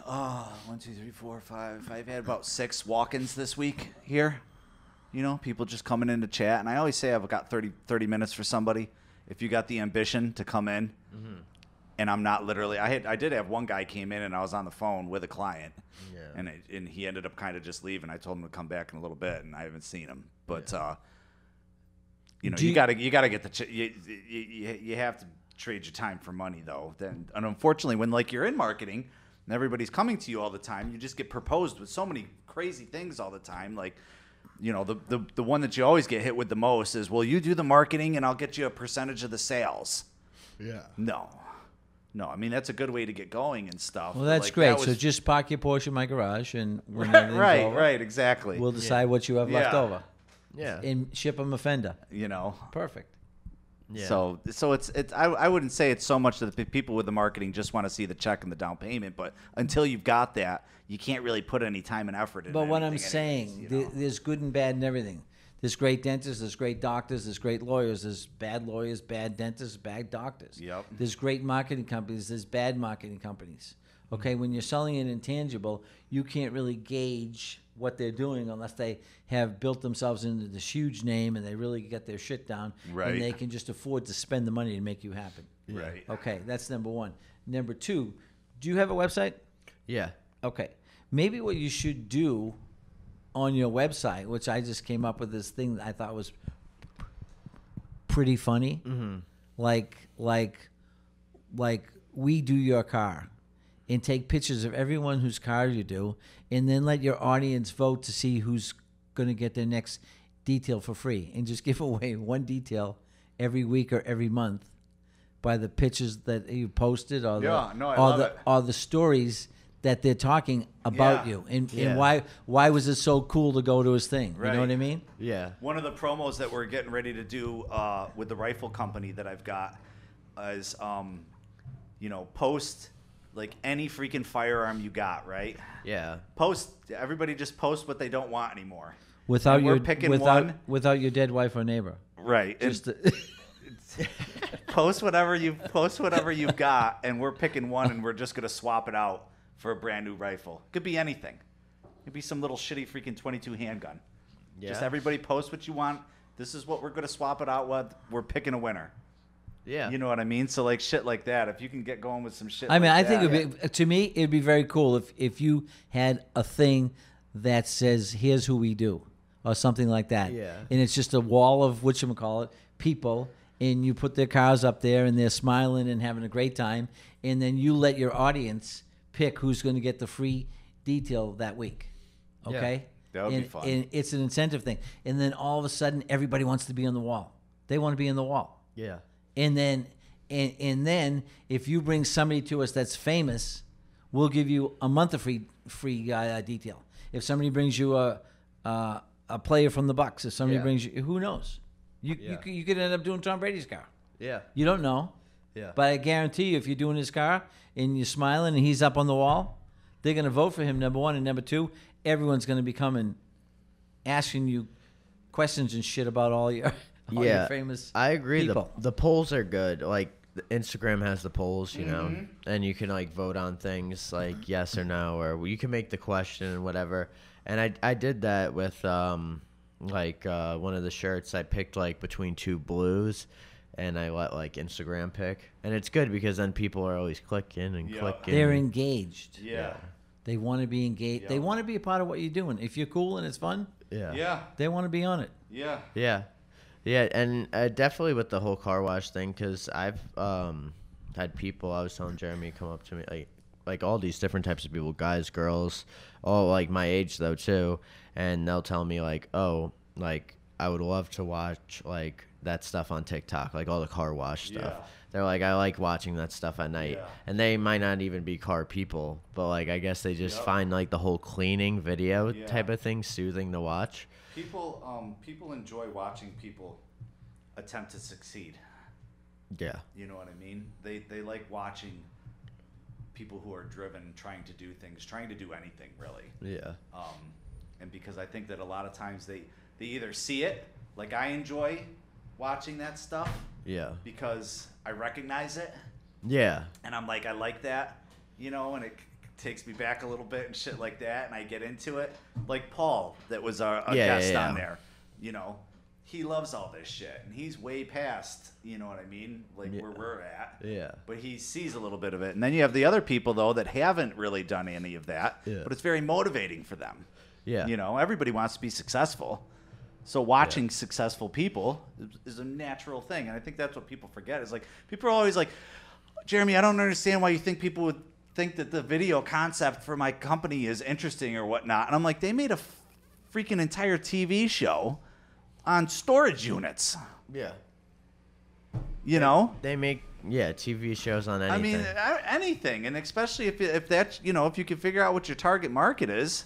1, 2, 3, 4, 5. I've had about 6 walk-ins this week here. You know, people just coming in to chat, and I always say I've got 30 minutes for somebody. If you got the ambition to come in, and I'm not literally, I did have one guy came in and I was on the phone with a client, and he ended up kind of just leaving. I told him to come back in a little bit, and I haven't seen him, but. You know, you gotta get the you have to trade your time for money though. Then, and unfortunately, when like you're in marketing and everybody's coming to you all the time, you just get proposed with so many crazy things all the time. Like, you know, the one that you always get hit with the most is, well, you do the marketing and I'll get you a percentage of the sales. Yeah. No, I mean that's a good way to get going and stuff. Well, but, that's like, great. that So was- just park your Porsche in my garage, and when everything's over, right, exactly. we'll decide what you have left Yeah. over, Yeah. and ship them a Fender. You know. Perfect. Yeah. So it's I wouldn't say it's so much that the people with the marketing just want to see the check and the down payment, but until you've got that, you can't really put any time and effort into But what I'm anything saying, anyways, you know? there's good and bad in everything. There's great dentists, there's great doctors, there's great lawyers, there's bad lawyers, bad dentists, bad doctors. Yep. There's great marketing companies, there's bad marketing companies. Okay, when you're selling an intangible, you can't really gauge what they're doing unless they have built themselves into this huge name and they really get their shit down, Right. and they can just afford to spend the money to make you happen. Right. Okay, that's number one. Number two, do you have a website? Yeah. Okay. Maybe what you should do on your website, which I just came up with this thing that I thought was pretty funny, like we do your car, and take pictures of everyone whose car you do, and then let your audience vote to see who's going to get their next detail for free and just give away one detail every week or every month by the pictures that you posted or or the stories that they're talking about you and why was it so cool to go to his thing? Right. You know what I mean? Yeah. One of the promos that we're getting ready to do with the rifle company that I've got is, post like any freaking firearm you got, right? Yeah. Everybody just post what they don't want anymore. Without without your dead wife or neighbor. Right. Just post whatever you've got, and we're picking one, and we're just gonna swap it out for a brand new rifle. Could be anything. Could be some little shitty freaking 22 handgun. Yeah. Just everybody post what you want. This is what we're gonna swap it out with. We're picking a winner. Yeah. You know what I mean? So like shit like that. If you can get going with some shit. I mean, like I think that, to me it'd be very cool if you had a thing that says here's who we do or something like that. Yeah. And it's just a wall of whatchamacallit people, and you put their cars up there and they're smiling and having a great time, and then you let your audience pick who's going to get the free detail that week. Okay? That would be fun. And it's an incentive thing. And then all of a sudden everybody wants to be on the wall. They want to be in the wall. Yeah. And then if you bring somebody to us that's famous, we'll give you a month of free detail. If somebody brings you a player from the Bucks, if somebody brings you, who knows? You could end up doing Tom Brady's car. Yeah. You don't know. Yeah. But I guarantee you, if you're doing his car and you're smiling and he's up on the wall, they're going to vote for him, number one. And number two, everyone's going to be coming asking you questions and shit about all your famous I agree. people. The polls are good. Like, Instagram has the polls, you know, and you can, like, vote on things like yes or no, or you can make the question and whatever. And I did that with, one of the shirts. I picked, like, between two blues. And I let, like, Instagram pick. And it's good because then people are always clicking and clicking. They're engaged. Yeah. They want to be engaged. Yeah. They want to be a part of what you're doing. If you're cool and it's fun, Yeah. they want to be on it. Yeah. Yeah. Yeah, and definitely with the whole car wash thing, because I've had people, I was telling Jeremy, come up to me, like all these different types of people, guys, girls, all like my age though too, and they'll tell me like, oh, like I would love to watch like that stuff on TikTok, like all the car wash stuff. Yeah. They're like, I like watching that stuff at night. Yeah. And they might not even be car people, but like I guess they just find like the whole cleaning video type of thing soothing to watch. People enjoy watching people attempt to succeed. Yeah. You know what I mean? They like watching people who are driven, trying to do things, trying to do anything really. Yeah. And because I think that a lot of times they either see it, like I enjoy watching that stuff. Yeah. Because I recognize it. Yeah. And I'm like, I like that, you know, and it takes me back a little bit and shit like that, and I get into it. Like Paul, that was a guest on there, you know, he loves all this shit, and he's way past, you know what I mean, like where we're at. Yeah. But he sees a little bit of it, and then you have the other people though that haven't really done any of that, but it's very motivating for them. Yeah. You know, everybody wants to be successful. So watching successful people is a natural thing, and I think that's what people forget. Is like people are always like, Jeremy, I don't understand why you think people would think that the video concept for my company is interesting or whatnot. And I'm like, they made a freaking entire TV show on storage units. Yeah. You know? They make TV shows on anything. I mean, anything, and especially if that's, you know, if you can figure out what your target market is.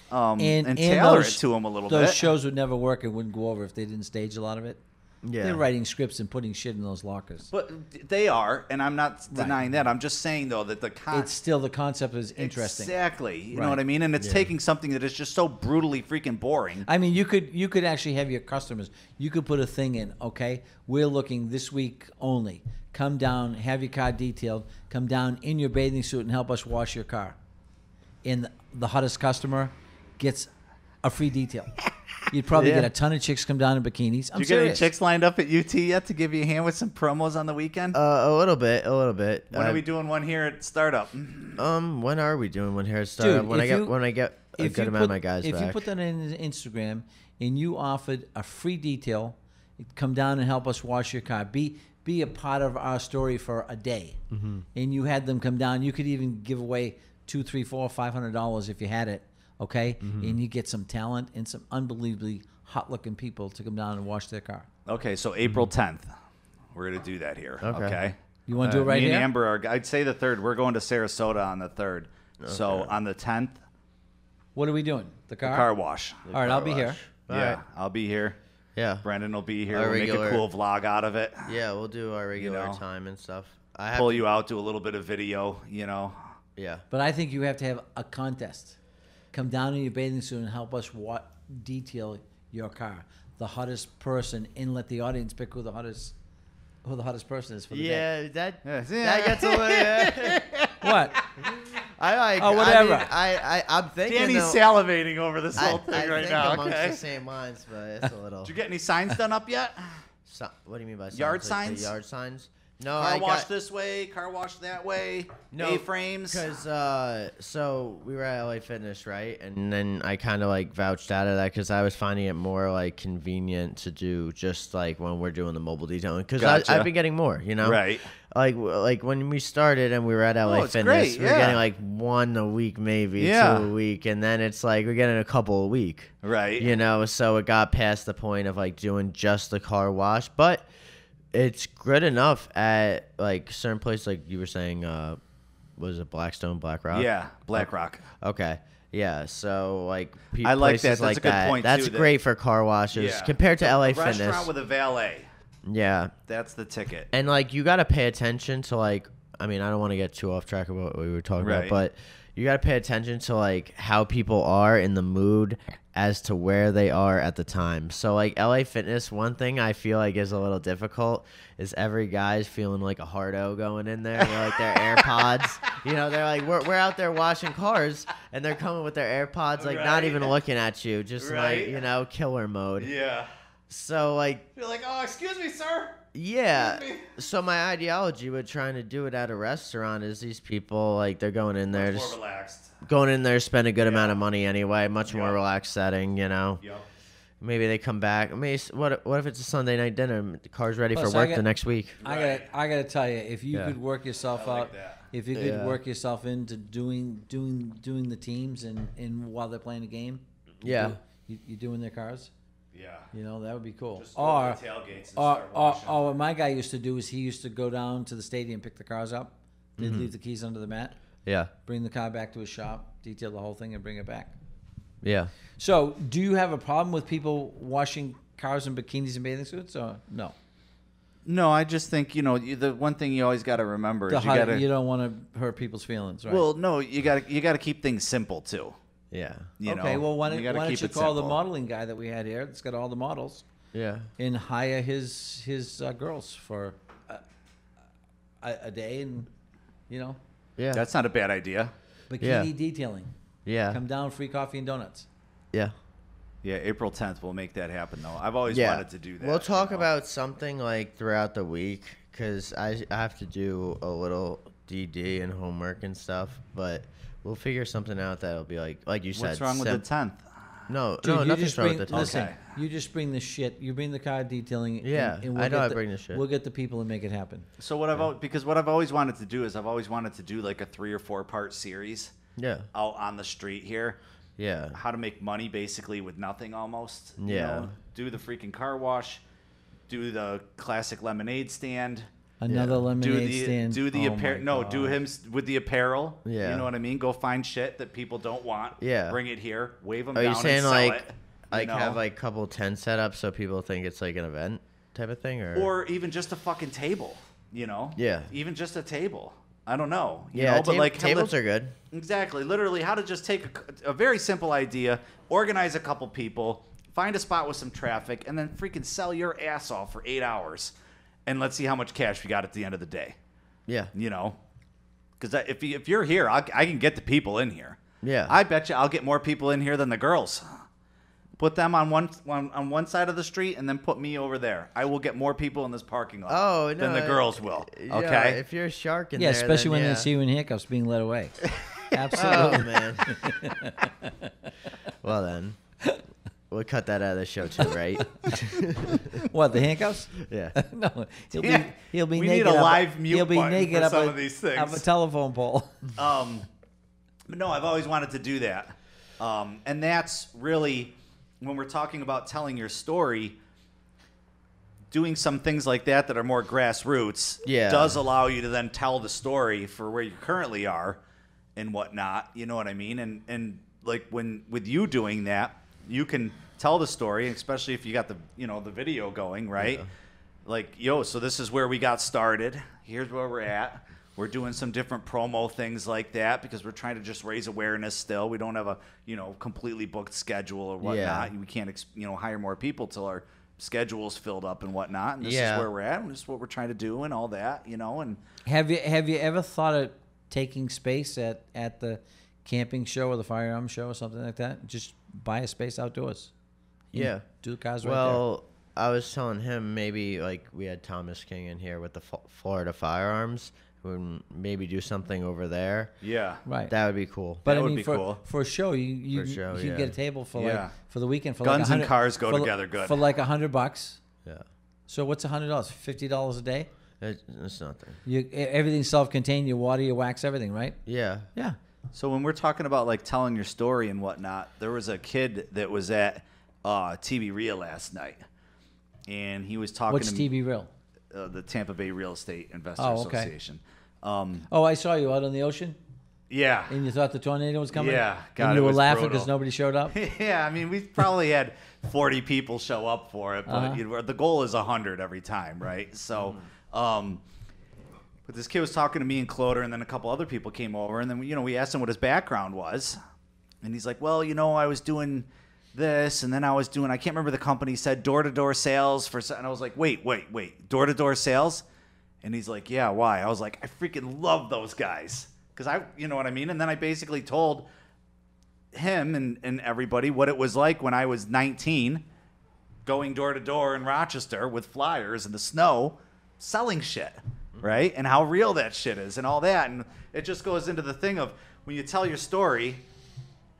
And tailor it to them a little bit. Those shows would never work and wouldn't go over if they didn't stage a lot of it. Yeah. They're writing scripts and putting shit in those lockers. But they are, and I'm not denying that. I'm just saying, though, that it's still the concept is interesting. Exactly. You know what I mean? And it's taking something that is just so brutally freaking boring. I mean, you could actually have your customers, you could put a thing in, okay, we're looking this week only. Come down, have your car detailed, come down in your bathing suit and help us wash your car. And the hottest customer gets a free detail. You'd probably get a ton of chicks come down in bikinis. Did you get any chicks lined up at UT yet to give you a hand with some promos on the weekend? A little bit. When are we doing one here at Startup? When are we doing one here at Startup? Dude, when I get a good amount of my guys back. If you put that in Instagram and you offered a free detail, come down and help us wash your car. Be a part of our story for a day. Mm-hmm. And you had them come down. You could even give away $200, $300, $400, $500 if you had it. Okay, and you get some talent and some unbelievably hot-looking people to come down and wash their car. Okay, so April 10th, we're gonna do that here. Okay. You want to do it right me here? and Amber are. I'd say the 3rd. We're going to Sarasota on the 3rd. So on the 10th, What are we doing? The car? the car wash. All right, I'll be here. Yeah, I'll be here. Yeah. Brendan will be here. Our We'll regular- make a cool vlog out of it. Yeah, we'll do our regular know, time and stuff. I have Pull to- you out, do a little bit of video. Yeah. But I think you have to have a contest. Come down in your bathing suit and help us detail your car. The hottest person, and let the audience pick who the hottest person is for the day. Yeah, that Yeah. gets a little. What? Whatever. whatever. I'm thinking. Danny's though, salivating over this whole thing I right think now. amongst Okay. the same lines, but it's a little. Did you get any signs done up yet? What do you mean by signs? Yard Like the signs? yard signs. No, Car I wash got this way, car wash that way. no A-frames. because so we were at LA Fitness, right? And then I kind of like vouched out of that because I was finding it more like convenient to do just like when we're doing the mobile detailing because Gotcha. I've been getting more, you know. Right. Like when we started and we were at LA it's Fitness, great, we were yeah. getting like 1 a week, maybe Yeah. 2 a week, and then it's like we're getting a couple a week. Right. You know, so it got past the point of like doing just the car wash, but it's good enough at like certain places, like you were saying, was it Blackstone, Black Rock? Yeah, Black Rock. Okay. Yeah, so like I like that. places That's like a good that. point, That's too, that- great for car washes Yeah. compared to LA A Fitness. restaurant with a valet. Yeah. That's the ticket. And like you got to pay attention to like I mean, I don't want to get too off track of what we were talking Right. about, but you got to pay attention to like how people are in the mood as to where they are at the time. So like LA Fitness, one thing I feel like is a little difficult is every guy's feeling like a hardo going in there. They're like their AirPods, you know, they're like, we're out there washing cars and they're coming with their AirPods, like not Right. even looking at you, just Right. like, you know, killer mode. Yeah. So like, You're like, oh, excuse me, sir. yeah. Excuse me. So my ideology with trying to do it at a restaurant is these people like they're going in there Much just more relaxed. going in there, spend a good amount of Yeah. money anyway, much more Yeah. relaxed setting, you know. Yep. Maybe they come back. What if it's a Sunday night dinner? And the car's ready Plus, for I work got- the next week. I gotta tell you, if you Yeah. could work yourself I like out, that. if you could Yeah. work yourself into doing the teams and while they're playing the game, Yeah. you're doing their cars. Yeah. You know, that would be cool. Just go to the tailgates and start washing. what my guy used to do is he used to go down to the stadium, pick the cars up, they'd leave the keys under the mat, Yeah. bring the car back to his shop, detail the whole thing, and bring it back. Yeah. So, do you have a problem with people washing cars in bikinis and bathing suits, or no? No, I just think, the one thing you always got to remember is You don't want to hurt people's feelings, right? well, no, you got to keep things simple too. Yeah. Okay, well, why don't gotta you keep it call the simple. modeling guy that we had here that's got all the models Yeah. and hire his girls for a day and, Yeah. That's not a bad idea. bikini Yeah. detailing. yeah. Come down, free coffee and donuts. Yeah. Yeah, April 10th, we'll make that happen, though. I've always Yeah. wanted to do that. We'll talk you know? about something like throughout the week because I have to do a little DD and homework and stuff, but we'll figure something out that'll be like you said. What's wrong with the 10th? No, Dude, no, you nothing's just wrong bring, with the listen, Okay. you just bring the shit. You bring the car detailing. Yeah, and I know get I bring the shit. We'll get the people and make it happen. So what what I've always wanted to do is I've always wanted to do like a 3 or 4 part series Yeah. out on the street here. Yeah. How to make money basically with nothing almost. you Yeah. know? Do the freaking car wash, do the classic lemonade stand, Another do lemonade the stand. do the Oh apparel. my No, God. do him with the apparel. Yeah. You know what I mean? Go find shit that people don't want. Yeah. Bring it here, wave them Are down you saying and sell like it. like you know? have like couple tent set up so people think it's like an event type of thing or even just a fucking table, Yeah. Even just a table. I don't know. You yeah, know, but like tables are good. Exactly. Literally, how to just take a very simple idea, organize a couple people, find a spot with some traffic, and then freaking sell your ass off for 8 hours, and let's see how much cash we got at the end of the day. Yeah. You know, because if you're here, I can get the people in here. Yeah. I bet you I'll get more people in here than the girls. Put them on one side of the street, and then put me over there. I will get more people in this parking lot than the girls will. Yeah, Okay. if you're a shark in Yeah, there, especially then when yeah. they see you in handcuffs being led away. Oh Absolutely. man. Well then, we'll cut that out of the show too, right? What, the handcuffs? Yeah. No, Yeah. he'll be We naked. need a up live mute He'll be button naked for up some a, of these up things. a telephone pole. But no, I've always wanted to do that. And that's really when we're talking about telling your story, doing some things like that are more grassroots does allow you to then tell the story for where you currently are and whatnot. You know what I mean? And like with you doing that, you can tell the story, especially if you got the video going, right? Yeah. Like, so this is where we got started. Here's where we're at. We're doing some different promo things like that because we're trying to just raise awareness still. We don't have a, completely booked schedule or whatnot. Yeah. We can't, hire more people till our schedule's filled up and whatnot. And this is where we're at. And this is what we're trying to do and all that, And have you ever thought of taking space at the camping show or the firearm show or something like that? Just buy a space outdoors. Yeah. Do the cars right there. Well, I was telling him maybe like we had Thomas King in here with the Florida Firearms. Maybe do something over there. Yeah, right. That would be cool. But that would be cool for a show. You get a table for for the weekend for guns like and cars go together good for like $100. Yeah. So what's $100? $50 a day. It's nothing. Everything's self-contained. You water, you wax, everything, right? Yeah. Yeah. So when we're talking about like telling your story and whatnot, there was a kid that was at TV Real last night, and he was talking. What's TV Real? The Tampa Bay Real Estate Investors Association. I saw you out on the ocean. Yeah. And you thought the tornado was coming? Yeah. God, and you were laughing because nobody showed up? Yeah, I mean, we probably had 40 people show up for it, but the goal is 100 every time, right? So, but this kid was talking to me and Cloder, and then a couple other people came over, and then we asked him what his background was, and he's like, well, I was doing this, and then I can't remember the company said door-to-door sales and I was like, wait, door-to-door sales? And he's like, yeah, why? I was like, I freaking love those guys. Because you know what I mean? And then I basically told him and everybody what it was like when I was 19, going door to door in Rochester with flyers in the snow, selling shit, right? And how real that shit is and all that. And it just goes into the thing of when you tell your story,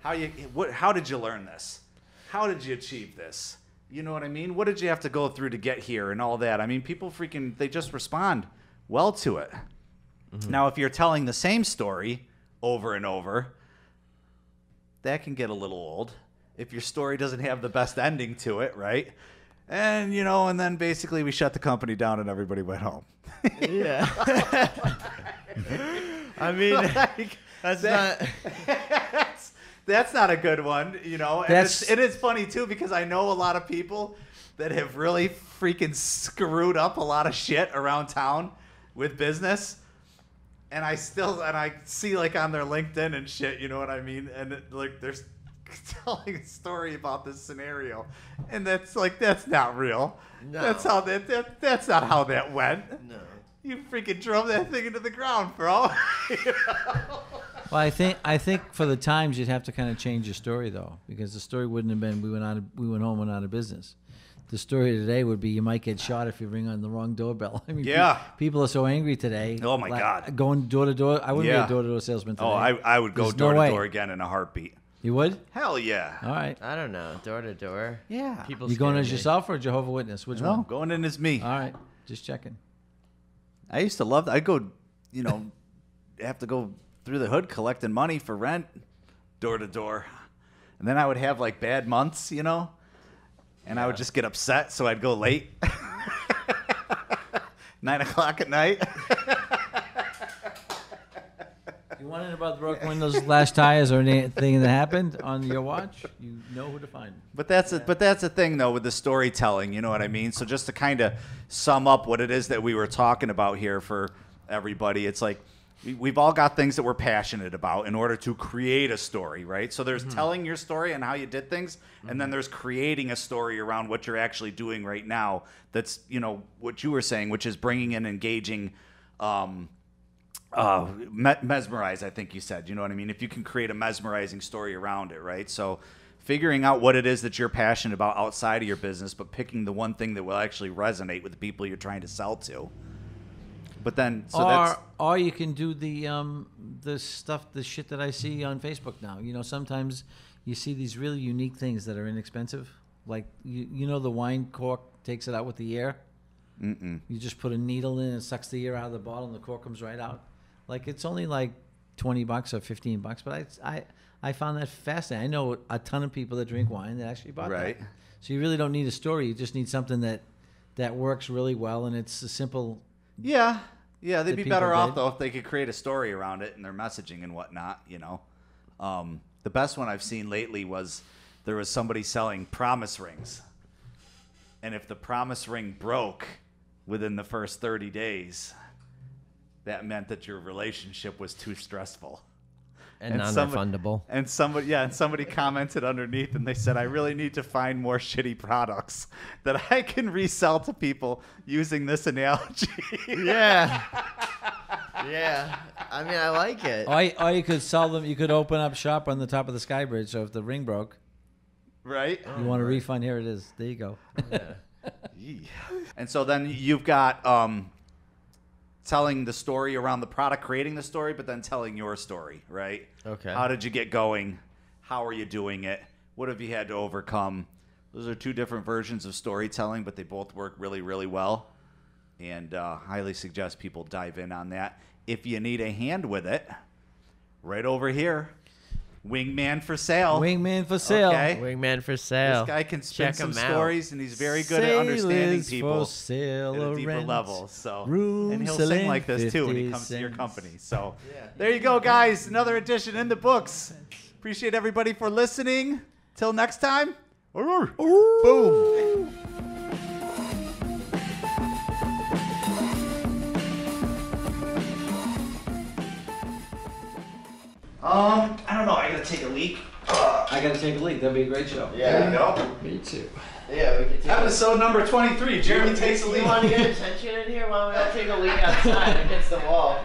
how did you learn this? How did you achieve this? You know what I mean? What did you have to go through to get here and all that? I mean, people they just respond well to it. Mm-hmm. Now, if you're telling the same story over and over, that can get a little old. If your story doesn't have the best ending to it, right? And, and then basically we shut the company down and everybody went home. Yeah. I mean, that's not a good one, And it is funny, too, because I know a lot of people that have really freaking screwed up a lot of shit around town with business. And I see, like, on their LinkedIn and shit, you know what I mean? And, they're telling a story about this scenario. And that's not real. No. That's not how that went. No. You freaking drove that thing into the ground, bro. Well, I think for the times you'd have to kind of change your story though, because the story wouldn't have been we went home and out of business. The story today would be you might get shot if you ring on the wrong doorbell. I mean, people are so angry today. Oh my God, going door to door. I wouldn't be a door to door salesman today. Oh, I would go door to door again in a heartbeat. You would? Hell yeah. All right. I don't know, door to door. Yeah. People. You going as yourself or Jehovah's Witness? Which one? Going in as me. All right, just checking. I used to love that. I'd go, have to go through the hood collecting money for rent, door to door. And then I would have like bad months, and I would just get upset, so I'd go late. 9 o'clock at night. You wondering about the broken windows, last tires, or anything that happened on your watch? You know who to find. But that's the thing though with the storytelling, you know what I mean? So just to kind of sum up what it is that we were talking about here for everybody, it's like we've all got things that we're passionate about in order to create a story, right? So there's telling your story and how you did things, and then there's creating a story around what you're actually doing right now. That's what you were saying, which is bringing in engaging. Mesmerize, I think you said. You know what I mean? If you can create a mesmerizing story around it, right? So figuring out what it is that you're passionate about outside of your business, but picking the one thing that will actually resonate with the people you're trying to sell to. But then, or you can do the shit that I see on Facebook now. Sometimes you see these really unique things that are inexpensive. Like, the wine cork takes it out with the air. Mm-mm. You just put a needle in and it sucks the air out of the bottle and the cork comes right out. Like, it's only like $20 or $15, but I found that fascinating. I know a ton of people that drink wine that actually bought Right. that. So you really don't need a story. You just need something that works really well, and it's a simple. Yeah, they'd that be people better off did. though if they could create a story around it and their messaging and whatnot. You know, the best one I've seen lately was there was somebody selling promise rings, and if the promise ring broke within the first 30 days, that meant that your relationship was too stressful. And non-refundable. And somebody commented underneath and they said, I really need to find more shitty products that I can resell to people using this analogy. Yeah. Yeah. I mean, I like it. Or you could sell them. You could open up shop on the top of the Sky Bridge. So if the ring broke, Right? you want a refund, here it is. There you go. And so then you've got telling the story around the product, creating the story, but then telling your story, right? Okay. How did you get going? How are you doing it? What have you had to overcome? Those are two different versions of storytelling, but they both work really, really well. And highly suggest people dive in on that. If you need a hand with it, right over here, Wingman for sale. Wingman for sale. Okay. Wingman for sale. This guy can spin Check some him out. stories, and he's very good at understanding Sailors people for sale at a or deeper rent. level. So, Room and he'll selling sing like this too when he 50 comes to your cents. company. So, there you go, guys. Another edition in the books. Appreciate everybody for listening. Till next time. Boom. I don't know. I gotta take a leak. I got to take a leak. That'd be a great show. There you go. Me too. Yeah, we can take Episode number 23. Jeremy takes a leak. You want to get attention in here? Why don't we all take a leak outside against the wall?